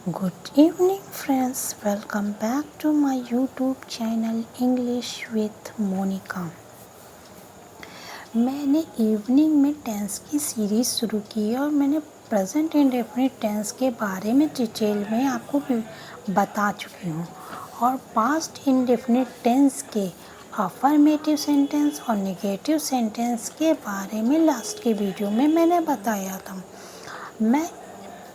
Good evening friends, welcome back to my YouTube channel English with Monica। मैंने evening में tense की series शुरू की और मैंने प्रेजेंट इंडेफिनिट टेंस के बारे में डिटेल में आपको बता चुकी हूँ और पास्ट इंडेफिनिट टेंस के अफर्मेटिव सेंटेंस और नेगेटिव सेंटेंस के बारे में लास्ट के वीडियो में मैंने बताया था। मैं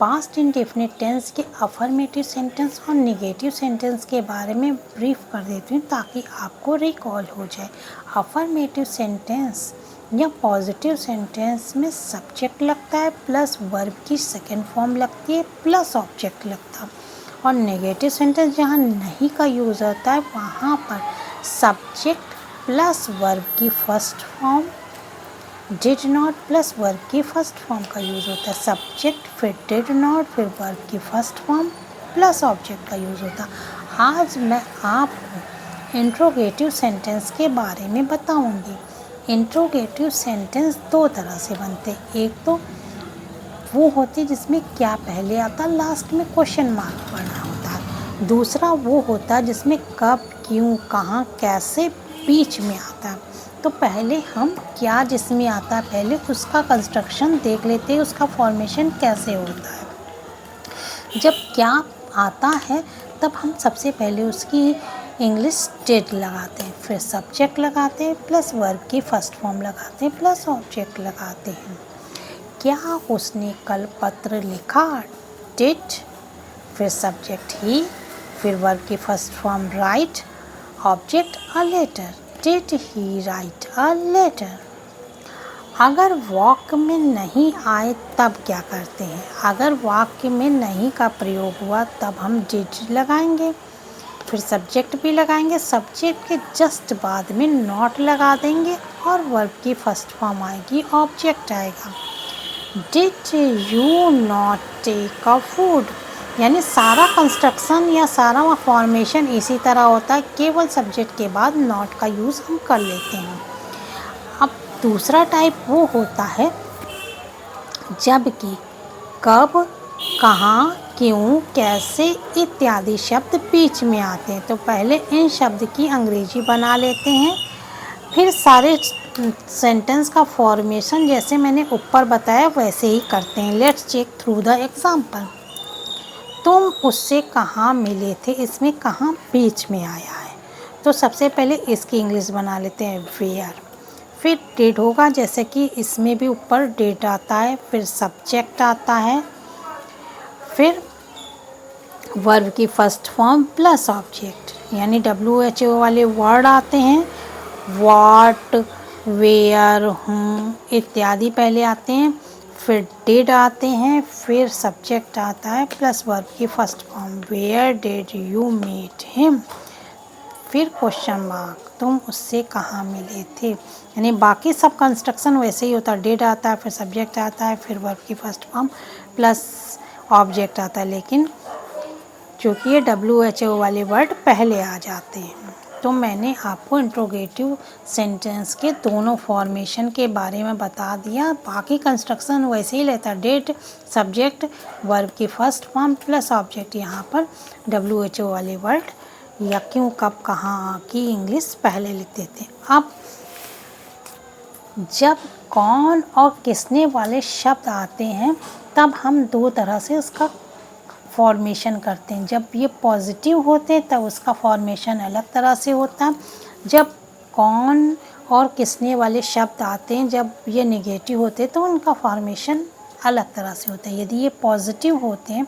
पास्ट इंडेफिनिट टेंस के अफर्मेटिव सेंटेंस और नेगेटिव सेंटेंस के बारे में ब्रीफ कर देती हूँ ताकि आपको रिकॉल हो जाए। अफर्मेटिव सेंटेंस या पॉजिटिव सेंटेंस में सब्जेक्ट लगता है प्लस वर्ब की सेकेंड फॉर्म लगती है प्लस ऑब्जेक्ट लगता है, और नेगेटिव सेंटेंस जहाँ नहीं का यूज़ होता है वहाँ पर सब्जेक्ट प्लस वर्ब की first form, did not plus verb की फर्स्ट फॉर्म का यूज़ होता है। सब्जेक्ट फिर डिड नॉट फिर वर्ब की फर्स्ट फॉर्म प्लस ऑब्जेक्ट का यूज़ होता है। आज मैं आपको इंट्रोगेटिव सेंटेंस के बारे में बताऊंगी। इंट्रोगेटिव सेंटेंस दो तरह से बनते हैं। एक तो वो होते जिसमें क्या पहले आता, लास्ट में क्वेश्चन मार्क पड़ना होता है। दूसरा वो होता है जिसमें कब, क्यों, कहाँ, कैसे बीच में आता है। तो पहले हम क्या जिसमें आता है पहले उसका कंस्ट्रक्शन देख लेते हैं, उसका फॉर्मेशन कैसे होता है। जब क्या आता है तब हम सबसे पहले उसकी इंग्लिश डिड लगाते हैं, फिर सब्जेक्ट लगाते हैं प्लस वर्ब की फर्स्ट फॉर्म लगाते हैं प्लस ऑब्जेक्ट लगाते हैं। क्या उसने कल पत्र लिखा, डिड, फिर सब्जेक्ट ही, फिर वर्ब की first form write, object a letter, did he write a letter. अगर वाक्य में नहीं आए तब क्या करते हैं? अगर वाक्य में नहीं का प्रयोग हुआ तब हम डिड लगाएंगे, फिर सब्जेक्ट भी लगाएंगे, सब्जेक्ट के जस्ट बाद में नॉट लगा देंगे और वर्ब की फर्स्ट फॉर्म आएगी, ऑब्जेक्ट आएगा। Did you not take a food, यानी सारा कंस्ट्रक्शन या सारा फॉर्मेशन इसी तरह होता है, केवल सब्जेक्ट के बाद नॉट का यूज़ हम कर लेते हैं। अब दूसरा टाइप वो होता है जबकि कब, कहाँ, क्यों, कैसे इत्यादि शब्द बीच में आते हैं। तो पहले इन शब्द की अंग्रेजी बना लेते हैं, फिर सारे सेंटेंस का फॉर्मेशन जैसे मैंने ऊपर बताया वैसे ही करते हैं। Let's check through the example. तुम उससे कहाँ मिले थे, इसमें कहाँ बीच में आया है। तो सबसे पहले इसकी इंग्लिश बना लेते हैं वेयर, फिर डिड होगा जैसे कि इसमें भी ऊपर डिड आता है, फिर सब्जेक्ट आता है, फिर वर्ब की फर्स्ट फॉर्म प्लस ऑब्जेक्ट, यानी WHO वाले वर्ड आते हैं, व्हाट, वेयर, हूँ इत्यादि पहले आते हैं, फिर डिड आते हैं, फिर सब्जेक्ट आता है प्लस वर्ब की first form, where did you meet him, फिर क्वेश्चन मार्क, तुम उससे कहाँ मिले थे। यानी बाकी सब कंस्ट्रक्शन वैसे ही होता है, डिड आता है फिर सब्जेक्ट आता है फिर वर्ब की फर्स्ट फॉर्म प्लस ऑब्जेक्ट आता है, लेकिन क्योंकि ये WHO वाले वर्ड पहले आ जाते हैं। तो मैंने आपको इंट्रोगेटिव सेंटेंस के दोनों फॉर्मेशन के बारे में बता दिया, बाकी कंस्ट्रक्शन वैसे ही लेता है, डिड, सब्जेक्ट, वर्ब की फर्स्ट फॉर्म प्लस ऑब्जेक्ट। यहाँ पर WHO वाले वर्ड या क्यों, कब, कहाँ की इंग्लिश पहले लिख देते हैं। अब जब कौन और किसने वाले शब्द आते हैं तब हम दो तरह से उसका फॉर्मेशन करते हैं। जब ये पॉजिटिव होते हैं तब उसका फॉर्मेशन अलग तरह से होता है। जब कौन और किसने वाले शब्द आते हैं, जब ये नेगेटिव होते हैं तो उनका फॉर्मेशन अलग तरह से होता है। यदि ये पॉजिटिव होते हैं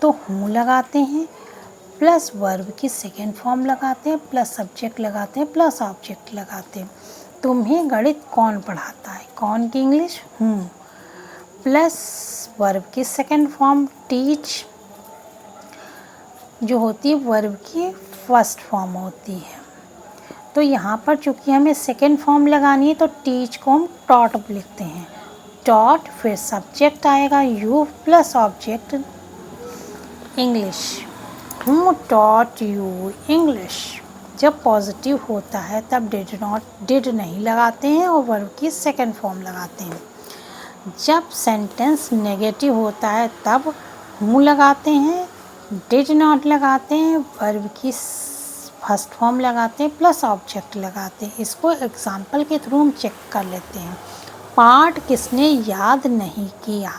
तो हूँ लगाते हैं प्लस वर्ब की सेकेंड फॉर्म लगाते हैं प्लस सब्जेक्ट लगाते हैं प्लस ऑब्जेक्ट लगाते हैं। तुम्हें गणित कौन पढ़ाता है, कौन की इंग्लिश हूँ, प्लस वर्ब की सेकेंड फॉर्म टीच जो होती है वर्ब की फर्स्ट फॉर्म होती है। तो यहाँ पर चूँकि हमें सेकेंड फॉर्म लगानी है तो टीच को हम टॉट लिखते हैं, टॉट, फिर सब्जेक्ट आएगा यू प्लस ऑब्जेक्ट इंग्लिश, हूँ टॉट यू इंग्लिश। जब पॉजिटिव होता है तब डिड नहीं लगाते हैं और वर्ब की सेकेंड फॉर्म लगाते हैं। जब सेंटेंस नेगेटिव होता है तब हूँ लगाते हैं डिड नॉट लगाते हैं, वर्ब की फर्स्ट फॉर्म लगाते हैं, प्लस ऑब्जेक्ट लगाते हैं। इसको एग्जाम्पल के थ्रू हम चेक कर लेते हैं। पाठ किसने याद नहीं किया?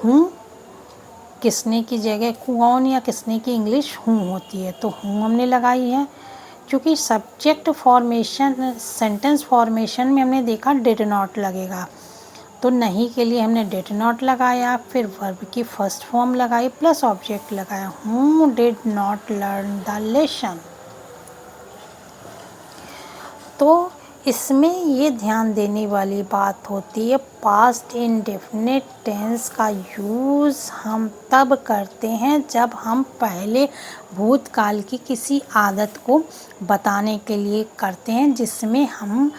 हूँ किसने की जगह कौन या किसने की इंग्लिश हूँ होती है, तो हूँ हमने लगाई है। क्योंकि सब्जेक्ट फॉर्मेशन, सेंटेंस फॉर्मेशन में हमने देखा डिड नॉट लगेगा, तो नहीं के लिए हमने डिड नॉट लगाया, फिर वर्ब की फर्स्ट फॉर्म लगाई, प्लस ऑब्जेक्ट लगाया। हू did not learn the lesson. तो इसमें ये ध्यान देने वाली बात होती है, पास्ट इंडेफिनिट टेंस का यूज़ हम तब करते हैं जब हम पहले भूतकाल की किसी आदत को बताने के लिए करते हैं जिसमें हम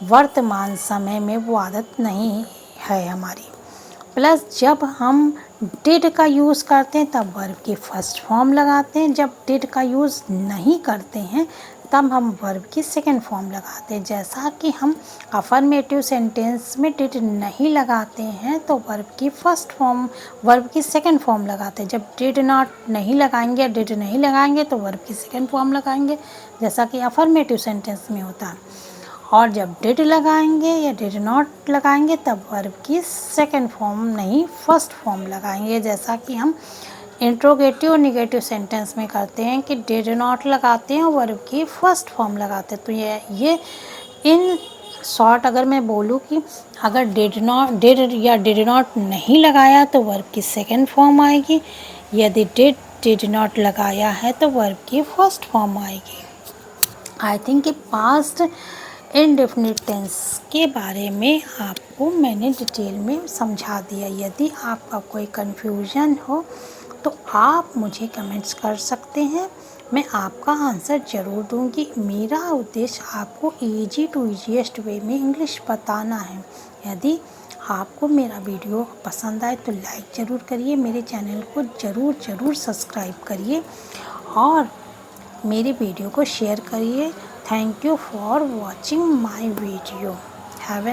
वर्तमान समय में वो आदत नहीं है हमारी। प्लस जब हम डिड का यूज़ करते हैं तब वर्ब की फर्स्ट फॉर्म लगाते हैं, जब डिड का यूज़ नहीं करते हैं तब हम वर्ब की सेकेंड फॉर्म लगाते हैं। जैसा कि हम अफर्मेटिव सेंटेंस में डिड नहीं लगाते हैं तो वर्ब की फर्स्ट फॉर्म, वर्ब की सेकेंड फॉर्म लगाते हैं। जब डिड नॉट नहीं लगाएंगे, डिड नहीं लगाएंगे तो वर्ब की सेकेंड फॉर्म लगाएंगे, जैसा कि अफर्मेटिव सेंटेंस में होता है। और जब डिड लगाएंगे या डिड नॉट लगाएंगे तब वर्ब की सेकेंड फॉर्म नहीं फर्स्ट फॉर्म लगाएंगे, जैसा कि हम इंट्रोगेटिव और निगेटिव सेंटेंस में करते हैं कि डिड नॉट लगाते हैं और वर्ब की फर्स्ट फॉर्म लगाते हैं। तो ये इन शॉर्ट अगर मैं बोलूँ कि अगर डिड या डिड नॉट नहीं लगाया तो वर्ब की सेकेंड फॉर्म आएगी, यदि डिड नॉट लगाया है तो वर्ब की फर्स्ट फॉर्म आएगी। आई थिंक कि पास्ट इनडेफिनिट टेंस के बारे में आपको मैंने डिटेल में समझा दिया। यदि आपका कोई कन्फ्यूजन हो तो आप मुझे कमेंट्स कर सकते हैं, मैं आपका आंसर ज़रूर दूंगी। मेरा उद्देश्य आपको ईजी टू ईजीएस्ट वे में इंग्लिश बताना है। यदि आपको मेरा वीडियो पसंद आए तो लाइक ज़रूर करिए, मेरे चैनल को ज़रूर सब्सक्राइब करिए और मेरे वीडियो को शेयर करिए। Thank you for watching my video. Have a